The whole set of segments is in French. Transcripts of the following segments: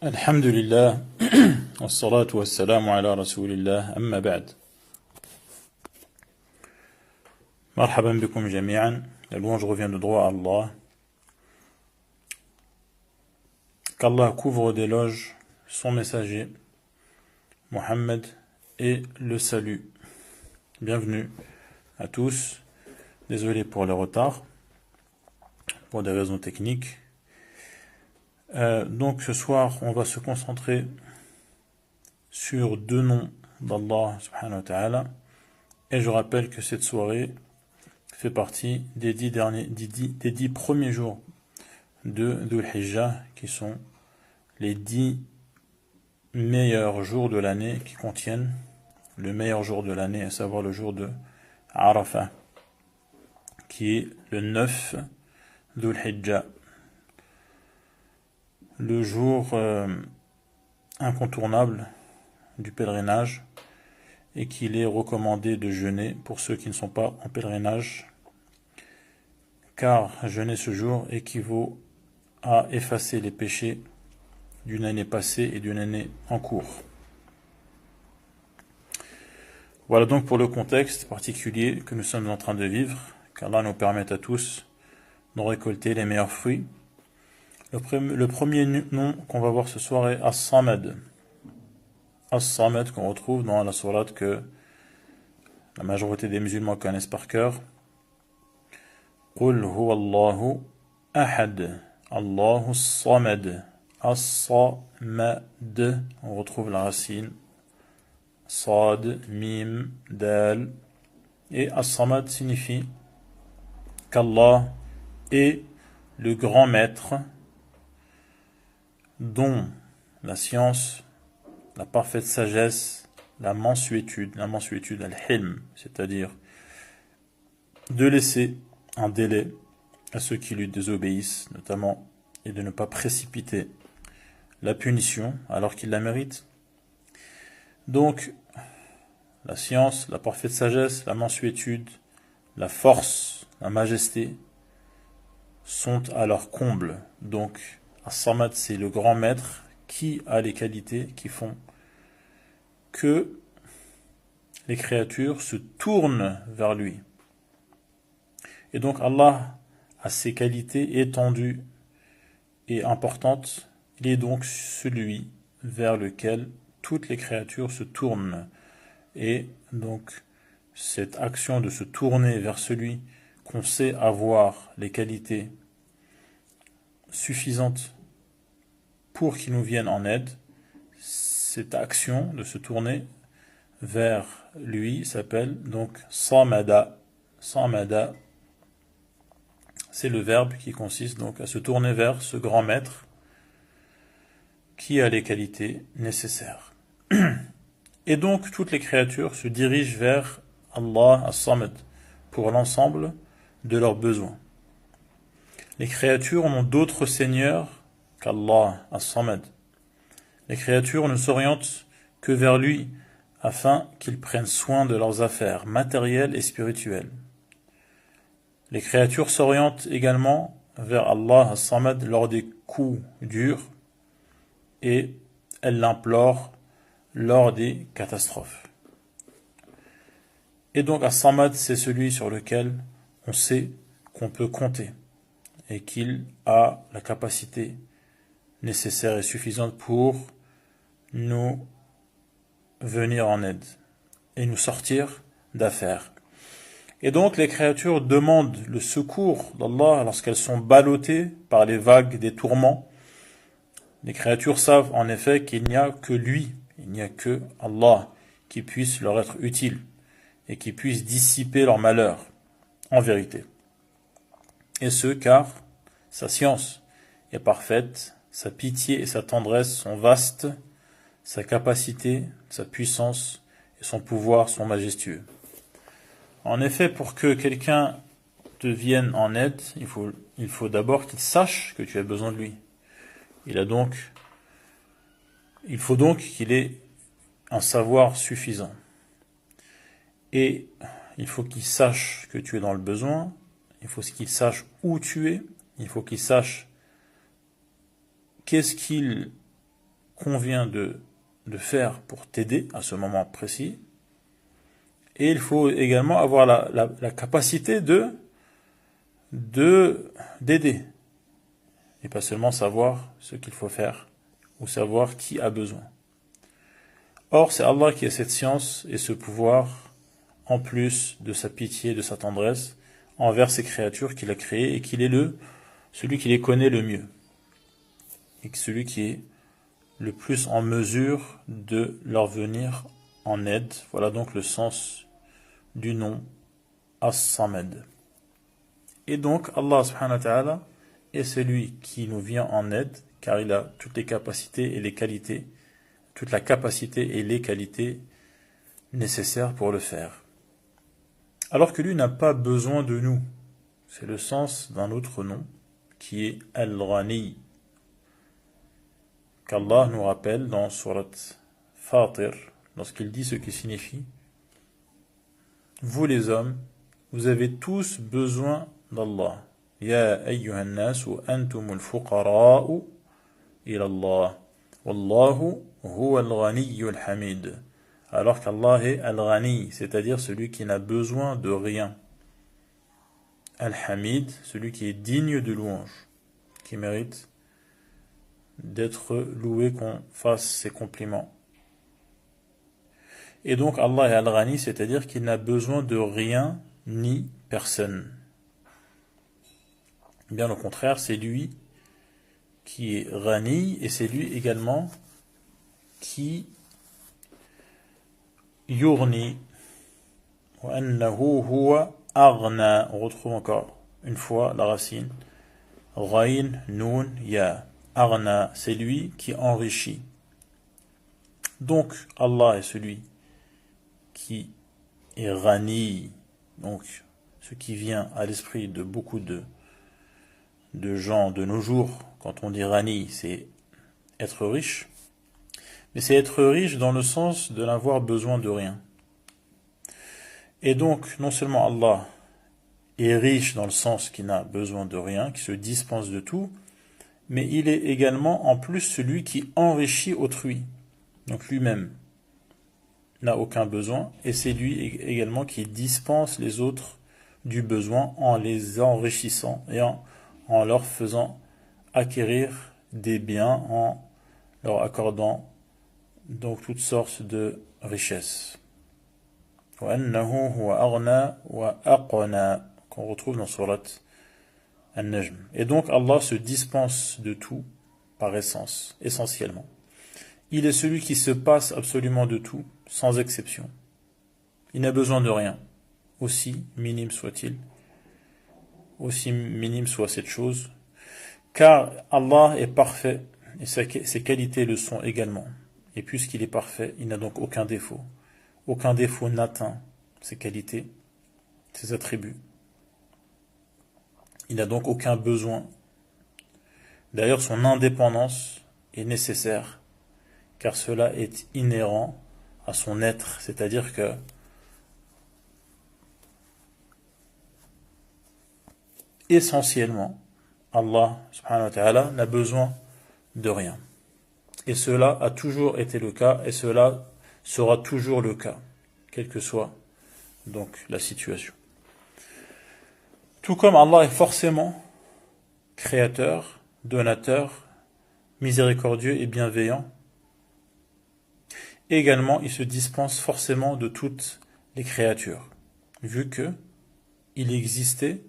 الحمد لله والصلاة والسلام على رسول الله أما بعد مرحبا بكم جميعا. La louange revient de droit à Allah. Qu'Allah couvre d'éloges son messager Mohammed et le salut. Bienvenue à tous. Désolé pour le retard, pour des raisons techniques. Donc ce soir, on va se concentrer sur deux noms d'Allah subhanahu wa ta'ala. Et je rappelle que cette soirée fait partie des 10 premiers jours de Dhul Hijjah, qui sont les 10 meilleurs jours de l'année, qui contiennent le meilleur jour de l'année, à savoir le jour de Arafah, qui est le 9 Dhul Hijjah, le jour incontournable du pèlerinage, et qu'il est recommandé de jeûner pour ceux qui ne sont pas en pèlerinage, car jeûner ce jour équivaut à effacer les péchés d'une année passée et d'une année en cours. Voilà donc pour le contexte particulier que nous sommes en train de vivre, qu'Allah nous permette à tous de récolter les meilleurs fruits. Le premier nom qu'on va voir ce soir est As-Samad. As-Samad, qu'on retrouve dans la sourate que la majorité des musulmans connaissent par cœur. Qul huwa Allahu ahad, Allahu samad. As-Samad, on retrouve la racine Sad, Mim, Dal. Et As-Samad signifie qu'Allah est le grand maître, dont la science, la parfaite sagesse, la mansuétude al-hilm, c'est-à-dire de laisser un délai à ceux qui lui désobéissent, notamment, et de ne pas précipiter la punition alors qu'il la mérite. Donc, la science, la parfaite sagesse, la mansuétude, la force, la majesté sont à leur comble. Donc, As-Samad, c'est le grand maître qui a les qualités qui font que les créatures se tournent vers lui. Et donc Allah a ces qualités étendues et importantes. Il est donc celui vers lequel toutes les créatures se tournent. Et donc cette action de se tourner vers celui qu'on sait avoir les qualités suffisantes pour qu'il nous vienne en aide, cette action de se tourner vers lui s'appelle donc Samada. Samada, c'est le verbe qui consiste donc à se tourner vers ce grand maître qui a les qualités nécessaires. Et donc toutes les créatures se dirigent vers Allah As-Samad pour l'ensemble de leurs besoins. Les créatures n'ont d'autres seigneurs qu'Allah As-Samad. Les créatures ne s'orientent que vers lui afin qu'il prenne soin de leurs affaires matérielles et spirituelles. Les créatures s'orientent également vers Allah As-Samad lors des coups durs et elles l'implorent lors des catastrophes. Et donc As-Samad, c'est celui sur lequel on sait qu'on peut compter et qu'il a la capacité nécessaire et suffisante pour nous venir en aide et nous sortir d'affaires. Et donc les créatures demandent le secours d'Allah lorsqu'elles sont ballottées par les vagues des tourments. Les créatures savent en effet qu'il n'y a que lui, il n'y a que Allah qui puisse leur être utile et qui puisse dissiper leur malheur en vérité. Et ce car sa science est parfaite, sa pitié et sa tendresse sont vastes, sa capacité, sa puissance et son pouvoir sont majestueux. En effet, pour que quelqu'un te vienne en aide, il faut d'abord qu'il sache que tu as besoin de lui. Il faut donc qu'il ait un savoir suffisant. Et il faut qu'il sache que tu es dans le besoin, il faut qu'il sache où tu es, il faut qu'il sache qu'est-ce qu'il convient de faire pour t'aider à ce moment précis. Et il faut également avoir la capacité d'aider. Et pas seulement savoir ce qu'il faut faire ou savoir qui a besoin. Or, c'est Allah qui a cette science et ce pouvoir, en plus de sa pitié, de sa tendresse, envers ces créatures qu'il a créées et qu'il est celui qui les connaît le mieux. Et celui qui est le plus en mesure de leur venir en aide. Voilà donc le sens du nom As-Samed. Et donc Allah subhanahu wa ta'ala est celui qui nous vient en aide, car il a toutes les capacités et les qualités, toute la capacité et les qualités nécessaires pour le faire. Alors que lui n'a pas besoin de nous. C'est le sens d'un autre nom, qui est Al-Ghani, qu'Allah nous rappelle dans Surat Fatir, lorsqu'il dit ce qui signifie: vous les hommes, vous avez tous besoin d'Allah. Ya ayyuhan nasu antumul fuqara'u ila Allah. Wallahu huwa al-ghaniyyul hamid. Alors qu'Allah est Al-Ghani, c'est-à-dire celui qui n'a besoin de rien. Al-Hamid, celui qui est digne de louange, qui mérite d'être loué, qu'on fasse ses compliments. Et donc Allah est Al-Ghani, c'est-à-dire qu'il n'a besoin de rien ni personne. Bien au contraire, c'est lui qui est Ghani et c'est lui également qui Yurni. Wa annahu huwa aghna. On retrouve encore une fois la racine. Ghain, Nun, Ya. Aghna, c'est lui qui enrichit. Donc Allah est celui qui est Ghani. Donc ce qui vient à l'esprit de beaucoup de gens de nos jours, quand on dit Ghani, c'est être riche. Mais c'est être riche dans le sens de n'avoir besoin de rien. Et donc, non seulement Allah est riche dans le sens qu'il n'a besoin de rien, qui se dispense de tout, mais il est également en plus celui qui enrichit autrui. Donc lui-même n'a aucun besoin, et c'est lui également qui dispense les autres du besoin en les enrichissant et en leur faisant acquérir des biens, en leur accordant donc toutes sortes de richesses. وَأَنَّهُ هُوَ أَغْنَى وَأَقْنَى, qu'on retrouve dans Surat An-Najm. Et donc Allah se dispense de tout par essence, essentiellement. Il est celui qui se passe absolument de tout, sans exception. Il n'a besoin de rien, aussi minime soit-il, aussi minime soit cette chose, car Allah est parfait, et ses qualités le sont également. Et puisqu'il est parfait, il n'a donc aucun défaut. Aucun défaut n'atteint ses qualités, ses attributs. Il n'a donc aucun besoin. D'ailleurs, son indépendance est nécessaire, car cela est inhérent à son être, c'est-à-dire que essentiellement, Allah subhanahu wa ta'ala n'a besoin de rien. Et cela a toujours été le cas, et cela sera toujours le cas, quelle que soit donc la situation. Tout comme Allah est forcément créateur, donateur, miséricordieux et bienveillant, également il se dispense forcément de toutes les créatures, vu que il existait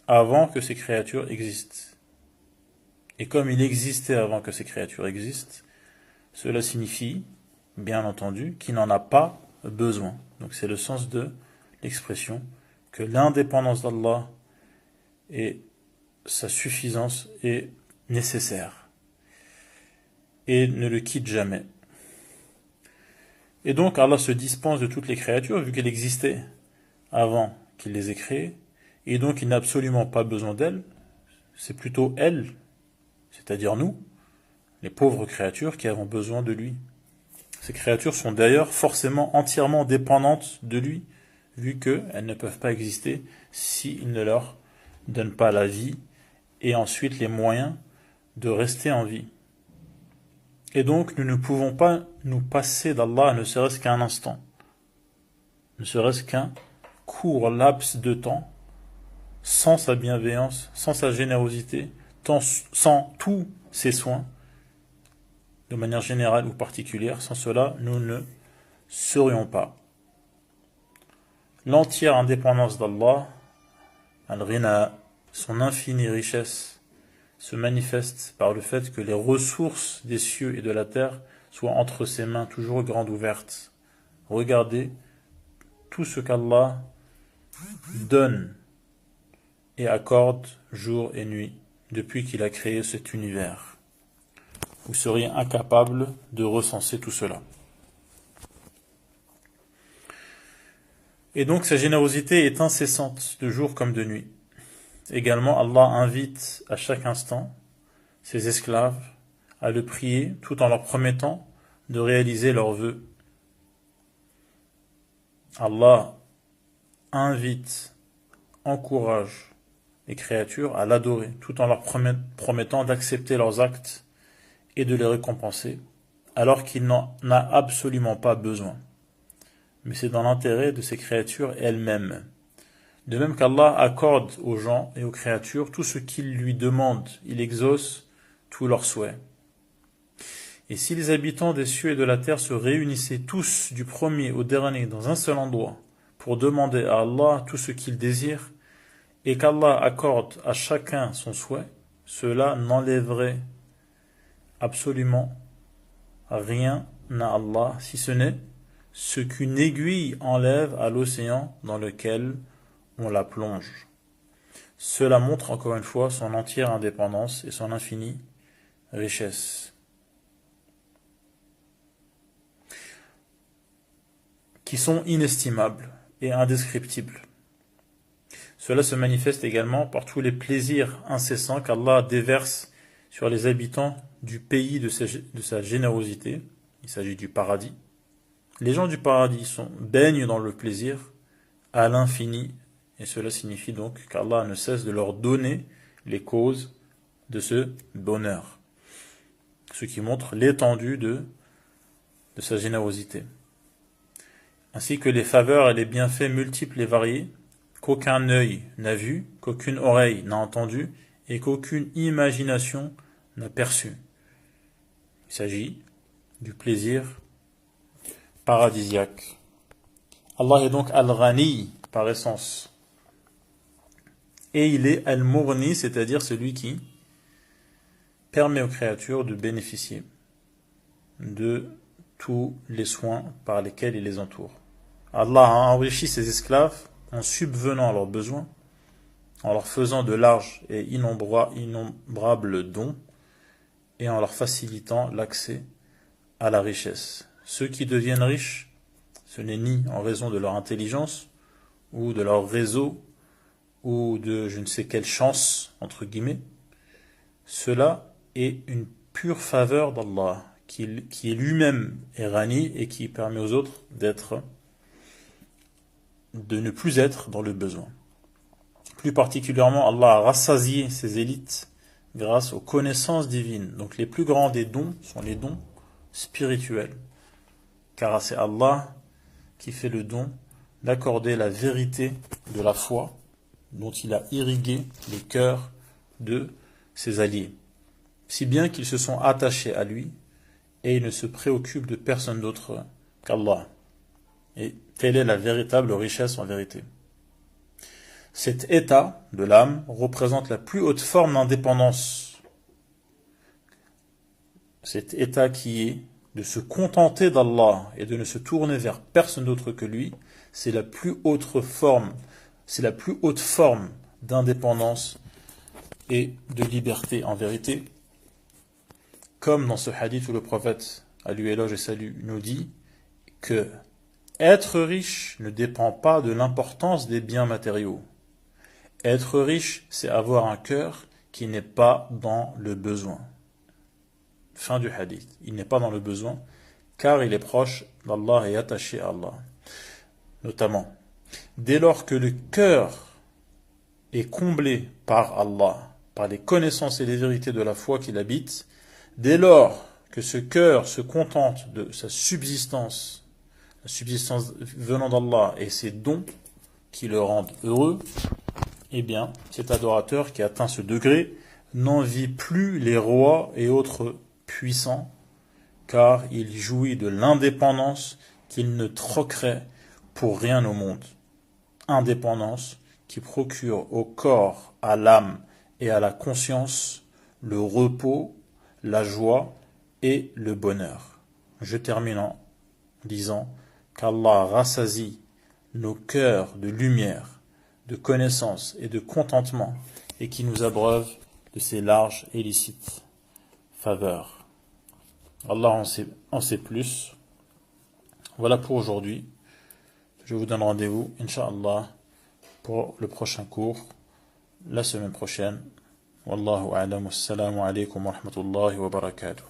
avant que ces créatures existent. Et comme il existait avant que ces créatures existent, cela signifie, bien entendu, qu'il n'en a pas besoin. Donc c'est le sens de l'expression que l'indépendance d'Allah et sa suffisance est nécessaire et ne le quitte jamais. Et donc Allah se dispense de toutes les créatures vu qu'elles existaient avant qu'il les ait créées, et donc il n'a absolument pas besoin d'elles, c'est plutôt elles, c'est-à-dire nous, les pauvres créatures qui avons besoin de lui. Ces créatures sont d'ailleurs forcément entièrement dépendantes de lui, vu qu'elles ne peuvent pas exister s'il ne leur donne pas la vie et ensuite les moyens de rester en vie. Et donc, nous ne pouvons pas nous passer d'Allah ne serait-ce qu'un instant, ne serait-ce qu'un court laps de temps, sans sa bienveillance, sans sa générosité, sans tous ses soins, de manière générale ou particulière. Sans cela, nous ne serions pas. L'entière indépendance d'Allah, al-Ghina, son infinie richesse, se manifeste par le fait que les ressources des cieux et de la terre soient entre ses mains toujours grandes ouvertes. Regardez tout ce qu'Allah donne et accorde jour et nuit depuis qu'il a créé cet univers. Vous seriez incapable de recenser tout cela. Et donc sa générosité est incessante de jour comme de nuit. Également, Allah invite à chaque instant ses esclaves à le prier tout en leur promettant de réaliser leurs vœux. Allah invite, encourage les créatures à l'adorer tout en leur promettant d'accepter leurs actes et de les récompenser alors qu'il n'en a absolument pas besoin. Mais c'est dans l'intérêt de ces créatures elles-mêmes. De même qu'Allah accorde aux gens et aux créatures tout ce qu'ils lui demandent, il exauce tous leurs souhaits. Et si les habitants des cieux et de la terre se réunissaient tous du premier au dernier dans un seul endroit pour demander à Allah tout ce qu'ils désirent, et qu'Allah accorde à chacun son souhait, cela n'enlèverait absolument rien à Allah, si ce n'est ce qu'une aiguille enlève à l'océan dans lequel on la plonge. Cela montre encore une fois son entière indépendance et son infinie richesse, qui sont inestimables et indescriptibles. Cela se manifeste également par tous les plaisirs incessants qu'Allah déverse sur les habitants du pays de sa générosité. Il s'agit du paradis. Les gens du paradis baignent dans le plaisir à l'infini, et cela signifie donc qu'Allah ne cesse de leur donner les causes de ce bonheur, ce qui montre l'étendue de sa générosité, ainsi que les faveurs et les bienfaits multiples et variés qu'aucun œil n'a vu, qu'aucune oreille n'a entendu et qu'aucune imagination n'a perçu. Il s'agit du plaisir paradisiaque. Allah est donc Al-Ghani par essence. Et il est Al-Mughni, c'est-à-dire celui qui permet aux créatures de bénéficier de tous les soins par lesquels il les entoure. Allah a enrichi ses esclaves en subvenant à leurs besoins, en leur faisant de larges et innombrables dons, et en leur facilitant l'accès à la richesse. Ceux qui deviennent riches, ce n'est ni en raison de leur intelligence, ou de leur réseau, ou de je ne sais quelle chance, entre guillemets. Cela est une pure faveur d'Allah, qui est lui-même Ghani et qui permet aux autres de ne plus être dans le besoin. Plus particulièrement, Allah a rassasié ses élites grâce aux connaissances divines. Donc les plus grands des dons sont les dons spirituels. Car c'est Allah qui fait le don d'accorder la vérité de la foi dont il a irrigué les cœurs de ses alliés. Si bien qu'ils se sont attachés à lui et ils ne se préoccupent de personne d'autre qu'Allah. Et telle est la véritable richesse en vérité. Cet état de l'âme représente la plus haute forme d'indépendance. Cet état qui est de se contenter d'Allah et de ne se tourner vers personne d'autre que lui, c'est la plus haute forme d'indépendance et de liberté en vérité. Comme dans ce hadith où le prophète, à lui éloge et salut, nous dit que être riche ne dépend pas de l'importance des biens matériaux. Être riche, c'est avoir un cœur qui n'est pas dans le besoin. Fin du hadith. Il n'est pas dans le besoin, car il est proche d'Allah et attaché à Allah. Notamment, dès lors que le cœur est comblé par Allah, par les connaissances et les vérités de la foi qu'il habite, dès lors que ce cœur se contente de sa subsistance, la subsistance venant d'Allah et ses dons qui le rendent heureux, eh bien, cet adorateur qui atteint ce degré n'envie plus les rois et autres puissants, car il jouit de l'indépendance qu'il ne troquerait pour rien au monde. Indépendance qui procure au corps, à l'âme et à la conscience le repos, la joie et le bonheur. Je termine en disant qu'Allah rassasie nos cœurs de lumière, de connaissance et de contentement et qui nous abreuve de ses larges et licites faveurs. Allah en sait plus. Voilà pour aujourd'hui. Je vous donne rendez-vous, Inch'Allah, pour le prochain cours, la semaine prochaine. Wallahu a'lam, wassalamu alaikum wa rahmatullahi wa barakatuh.